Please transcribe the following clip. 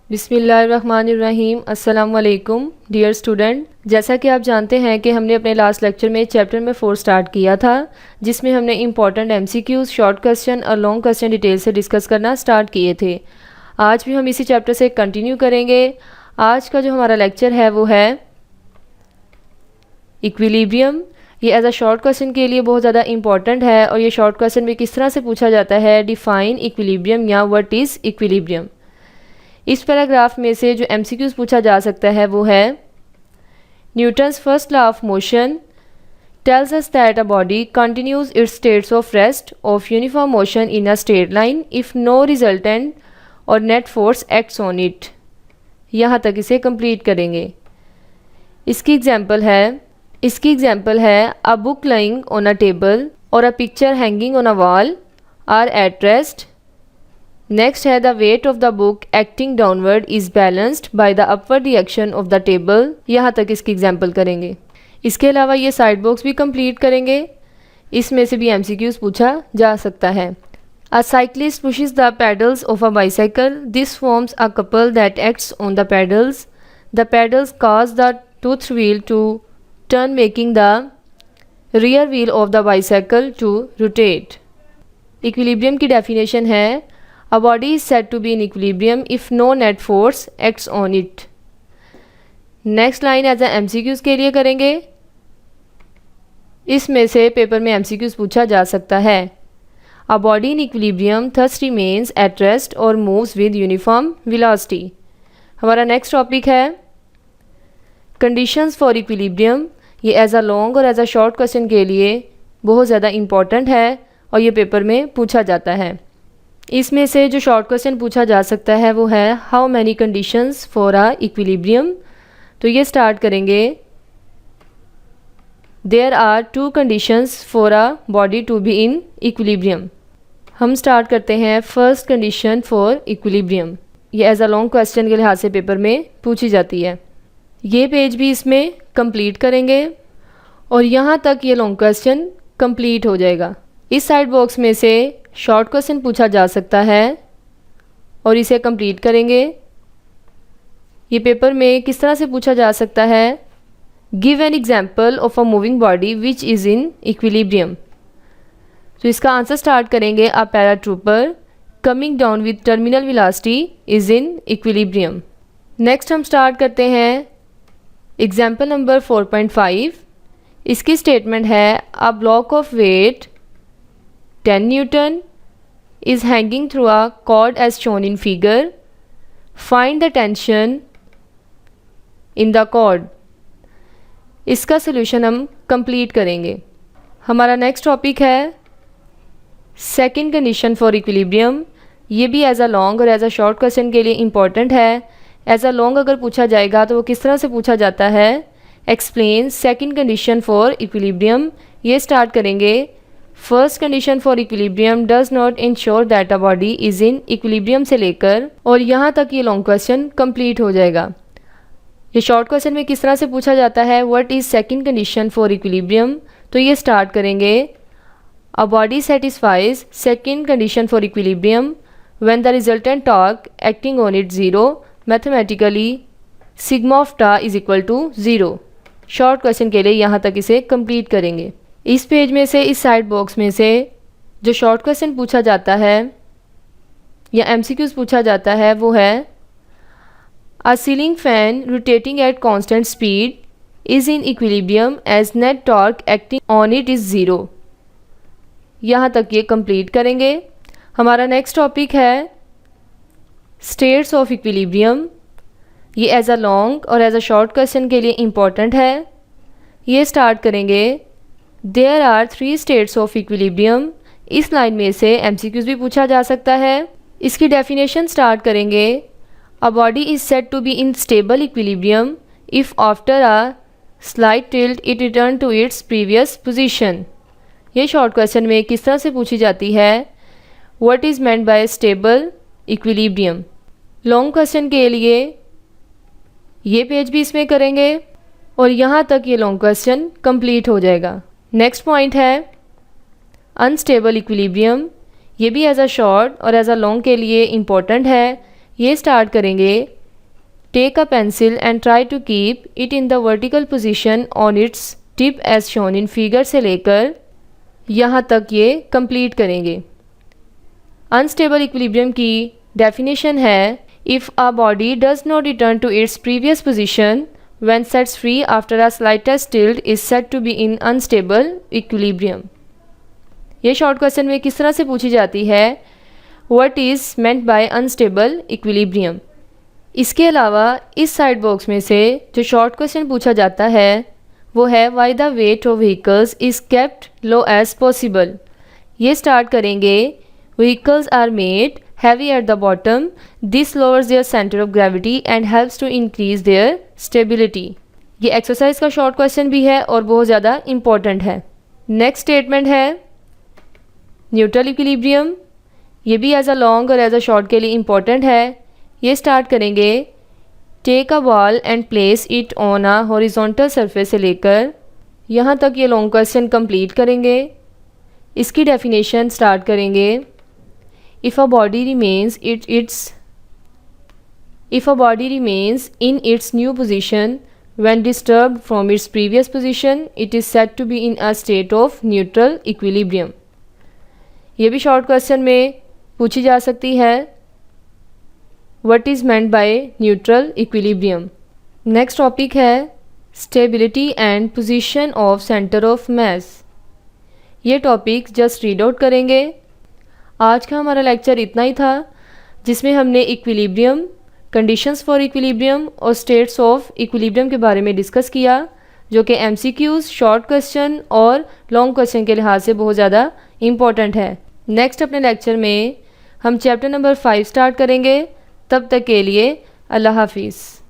बिस्मिल्लाहिर्रहमानिर्रहीम। अस्सलाम वालेकुम डियर स्टूडेंट। जैसा कि आप जानते हैं कि हमने अपने लास्ट लेक्चर में चैप्टर नंबर 4 स्टार्ट किया था, जिसमें हमने इंपॉर्टेंट एमसीक्यूज़, शॉर्ट क्वेश्चन और लॉन्ग क्वेश्चन डिटेल से डिस्कस करना स्टार्ट किए थे। आज भी हम इसी चैप्टर से कंटिन्यू करेंगे। आज का जो हमारा लेक्चर है वो है इक्विलिब्रियम। ये एज अ शॉर्ट क्वेश्चन के लिए बहुत ज़्यादा इंपॉर्टेंट है और ये शॉर्ट क्वेश्चन में किस तरह से पूछा जाता है, डिफाइन इक्विलिब्रियम या व्हाट इज़ इक्विलिब्रियम। इस पैराग्राफ में से जो एमसीक्यूज़ पूछा जा सकता है वो है Newton's first law of motion tells us that a body continues its states of rest of uniform motion in a straight line if no resultant or net force acts on it। यहाँ तक इसे complete करेंगे। इसकी example है a book lying on a table or a picture hanging on a wall are at rest। Next है the weight of the book acting downward is balanced by the upward reaction of the table. यहाँ तक इसकी example करेंगे। इसके अलावा ये side box भी complete करेंगे। इसमें से भी एमसीक्यूज़ पूछा जा सकता है। A cyclist pushes the pedals of a bicycle, this forms a couple that acts on the pedals cause the tooth wheel to turn making the rear wheel of the bicycle to rotate. Equilibrium की definition है A body is said to be in equilibrium if no net force acts on it। Next line as a MCQs के लिए करेंगे। इसमें से paper में MCQs पूछा जा सकता है। A body in equilibrium thus remains at rest or moves with uniform velocity। हमारा नेक्स्ट टॉपिक है कंडीशंस फॉर इक्विलिब्रियम। ये एज अ लॉन्ग और एज अ शॉर्ट क्वेश्चन के लिए बहुत ज़्यादा इम्पॉर्टेंट है और ये पेपर में पूछा जाता है। इसमें से जो शॉर्ट क्वेश्चन पूछा जा सकता है वो है how many conditions for a equilibrium. तो ये स्टार्ट करेंगे there are 2 conditions for a body to be in equilibrium. हम स्टार्ट करते हैं फर्स्ट कंडीशन फॉर इक्विलिब्रियम। ये एज अ लॉन्ग क्वेश्चन के लिहाज से पेपर में पूछी जाती है। ये पेज भी इसमें कंप्लीट करेंगे और यहाँ तक ये लॉन्ग क्वेश्चन कंप्लीट हो जाएगा। इस साइड बॉक्स में से शॉर्ट क्वेश्चन पूछा जा सकता है और इसे कंप्लीट करेंगे। ये पेपर में किस तरह से पूछा जा सकता है, give an example of a moving body which is in equilibrium. तो इसका आंसर स्टार्ट करेंगे a paratrooper coming down with terminal velocity is in equilibrium. Next हम स्टार्ट करते हैं एग्जाम्पल नंबर 4.5। इसकी स्टेटमेंट है a block of weight 10 newton is hanging through a cord as shown in figure. Find the tension in the cord। इसका solution हम complete करेंगे। हमारा next topic है सेकंड कंडीशन फॉर इक्विलिब्रियम। ये भी as a long और as a short question के लिए इम्पॉर्टेंट है। एज अ लॉन्ग अगर पूछा जाएगा तो वो किस तरह से पूछा जाता है, explain second condition for equilibrium. ये स्टार्ट करेंगे first condition for equilibrium does not ensure that a body is in equilibrium से लेकर और यहाँ तक ये लॉन्ग क्वेश्चन कंप्लीट हो जाएगा। ये शॉर्ट क्वेश्चन में किस तरह से पूछा जाता है, what is second condition for equilibrium. तो ये स्टार्ट करेंगे a body satisfies second condition for equilibrium when the resultant torque acting on it zero mathematically sigma of tau is equal to 0। Short question के लिए यहाँ तक इसे complete करेंगे। इस पेज में से इस साइड बॉक्स में से जो शॉर्ट क्वेश्चन पूछा जाता है या एमसीक्यूज पूछा जाता है वो है a ceiling fan rotating at constant speed is in equilibrium as net torque acting on it is 0। यहाँ तक ये कंप्लीट करेंगे। हमारा नेक्स्ट टॉपिक है स्टेट्स ऑफ इक्विलिब्रियम। ये एज अ लॉन्ग और एज अ शॉर्ट क्वेश्चन के लिए इम्पॉर्टेंट है। ये स्टार्ट करेंगे there are 3 states of equilibrium. इस लाइन में से एमसीक्यूज भी पूछा जा सकता है। इसकी डेफिनेशन स्टार्ट करेंगे a body is said to be in stable equilibrium if after a slight tilt it return to its previous position. ये शॉर्ट क्वेश्चन में किस तरह से पूछी जाती है, what is meant by stable equilibrium. Long question के लिए ये पेज भी इसमें करेंगे और यहाँ तक ये लॉन्ग क्वेश्चन कंप्लीट हो जाएगा। नेक्स्ट पॉइंट है अनस्टेबल इक्विलिब्रियम। ये भी एज अ शॉर्ट और एज अ लॉन्ग के लिए इम्पॉर्टेंट है। ये स्टार्ट करेंगे take a pencil and try to keep it in the vertical position on its tip as shown in figure से लेकर यहाँ तक ये कंप्लीट करेंगे। अनस्टेबल इक्विलिब्रियम की डेफिनेशन है, if a body does not return to its previous position when sets free after a slightest tilt is said to be in unstable equilibrium. ये short question में किस तरह से पूछी जाती है, what is meant by unstable equilibrium. इसके अलावा इस साइड बॉक्स में से जो शॉर्ट क्वेश्चन पूछा जाता है वो है, why the weight of vehicles is kept low as possible. ये स्टार्ट करेंगे, vehicles are made heavy at the bottom. This lowers their center of gravity and helps to increase their stability. ये exercise का short question भी है और बहुत ज़्यादा important है। नेक्स्ट स्टेटमेंट है न्यूट्रल इक्विलिब्रियम। ये भी एज अ लॉन्ग और एज अ शॉर्ट के लिए इम्पॉर्टेंट है। ये स्टार्ट करेंगे, take a ball and place it on a horizontal surface से लेकर यहाँ तक ये लॉन्ग क्वेश्चन कंप्लीट करेंगे। इसकी डेफिनेशन स्टार्ट करेंगे, If a body remains in its new position when disturbed from its previous position, it is said to be in a state of neutral equilibrium. ये भी शॉर्ट क्वेश्चन में पूछी जा सकती है, What is meant by neutral equilibrium? Next topic है stability and position of centre of mass. ये topic just read out करेंगे। आज का हमारा लेक्चर इतना ही था, जिसमें हमने इक्विलिब्रियम, कंडीशंस फॉर इक्विलिब्रियम और स्टेट्स ऑफ इक्विलिब्रियम के बारे में डिस्कस किया, जो कि एमसीक्यूज़, शॉर्ट क्वेश्चन और लॉन्ग क्वेश्चन के लिहाज से बहुत ज़्यादा इम्पॉर्टेंट है। नेक्स्ट अपने लेक्चर में हम चैप्टर नंबर 5 स्टार्ट करेंगे। तब तक के लिए अल्लाह हाफिज़।